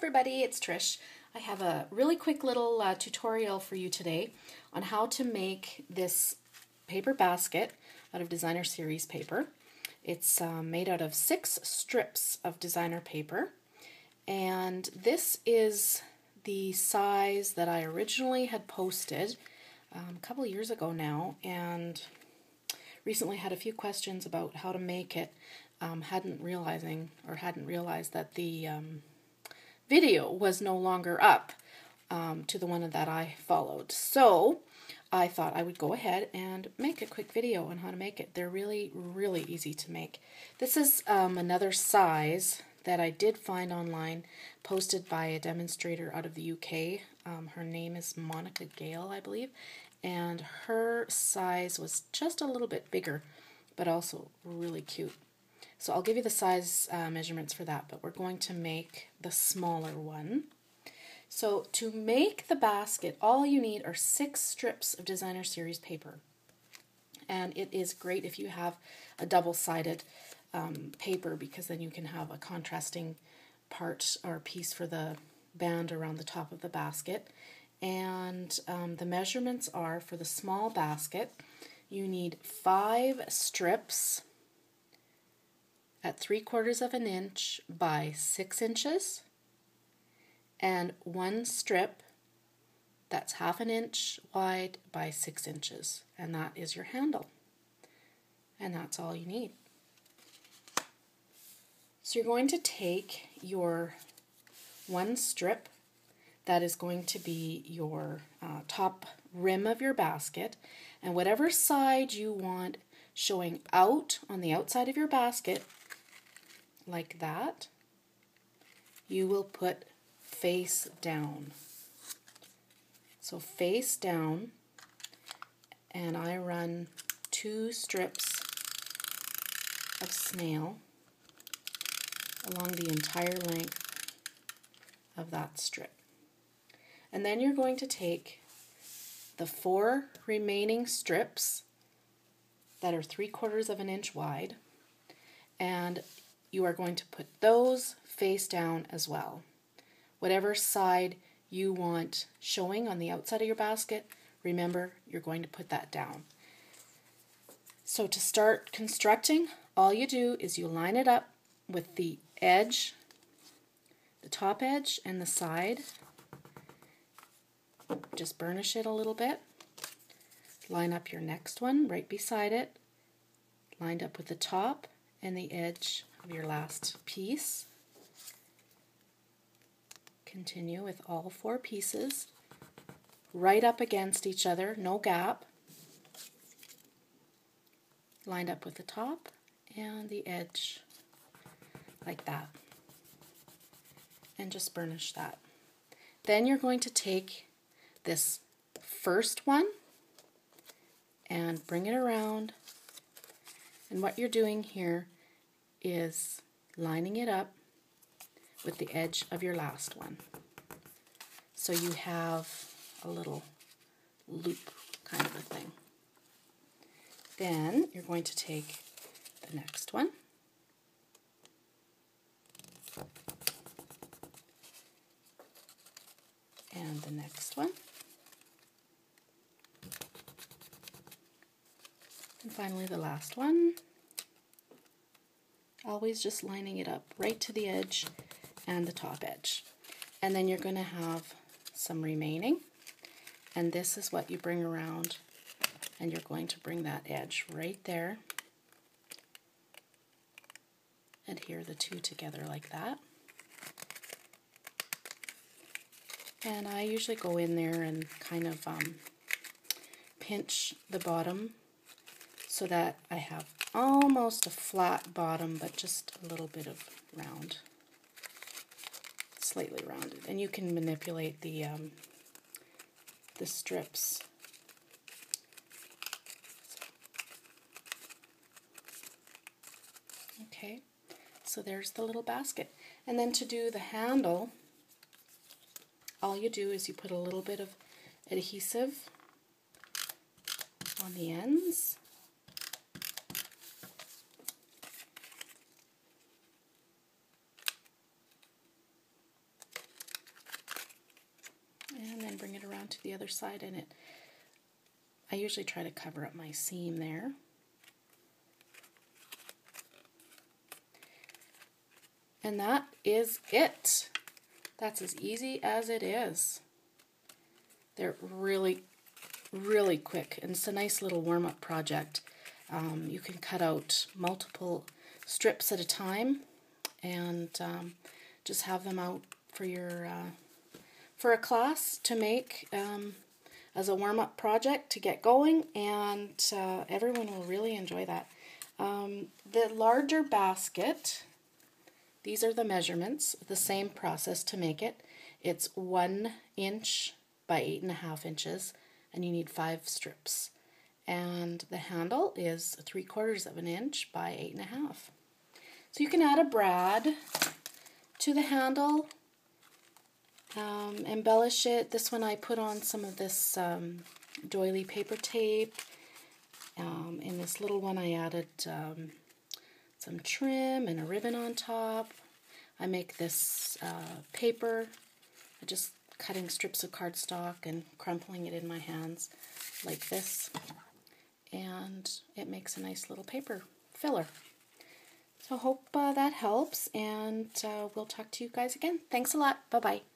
everybody, it's Trish. I have a really quick little tutorial for you today on how to make this paper basket out of designer series paper. It's made out of 6 strips of designer paper, and this is the size that I originally had posted a couple years ago now, and recently had a few questions about how to make it. Hadn't realized that the video was no longer up to the one that I followed. So I thought I would go ahead and make a quick video on how to make it. They're really, really easy to make. This is another size that I did find online, posted by a demonstrator out of the UK. Her name is Monica Gale, I believe, and her size was just a little bit bigger, but also really cute. So I'll give you the size measurements for that, but we're going to make the smaller one. So to make the basket, all you need are 6 strips of designer series paper. And it is great if you have a double-sided paper, because then you can have a contrasting part or piece for the band around the top of the basket. And the measurements are, for the small basket, you need 5 strips at 3/4 of an inch by 6 inches, and 1 strip that's 1/2 inch wide by 6 inches, and that is your handle. And that's all you need. So you're going to take your 1 strip that is going to be your top rim of your basket, and whatever side you want showing out on the outside of your basket, like that, you will put face down. So face down, and I run 2 strips of snail along the entire length of that strip. And then you're going to take the 4 remaining strips that are 3/4 of an inch wide, and you are going to put those face down as well. Whatever side you want showing on the outside of your basket, remember, you're going to put that down. So to start constructing, all you do is you line it up with the edge, the top edge and the side. Just burnish it a little bit. Line up your next one right beside it, lined up with the top and the edge of your last piece. Continue with all 4 pieces right up against each other, no gap, lined up with the top and the edge like that, and just burnish that. Then you're going to take this first one and bring it around, and what you're doing here is lining it up with the edge of your last one. So you have a little loop kind of a thing. Then you're going to take the next one and the next one, and finally the last one. Always just lining it up right to the edge and the top edge. And then you're going to have some remaining, and this is what you bring around, and you're going to bring that edge right there, adhere the 2 together like that. And I usually go in there and kind of pinch the bottom so that I have almost a flat bottom, but just a little bit of round, slightly rounded. And you can manipulate the strips. Okay, so there's the little basket. And then to do the handle, all you do is you put a little bit of adhesive on the ends, onto the other side, and I usually try to cover up my seam there. And that is it. That's as easy as it is. They're really, really quick, and it's a nice little warm-up project. You can cut out multiple strips at a time and just have them out for your for a class to make as a warm-up project to get going, and everyone will really enjoy that. The larger basket, these are the measurements, the same process to make it. It's 1 inch by 8.5 inches, and you need 5 strips. And the handle is 3/4 of an inch by 8.5. So you can add a brad to the handle, embellish it. This one I put on some of this doily paper tape. In this little one I added some trim and a ribbon on top. I make this paper, just cutting strips of cardstock and crumpling it in my hands like this, and it makes a nice little paper filler. So I hope that helps, and we'll talk to you guys again. Thanks a lot. Bye-bye.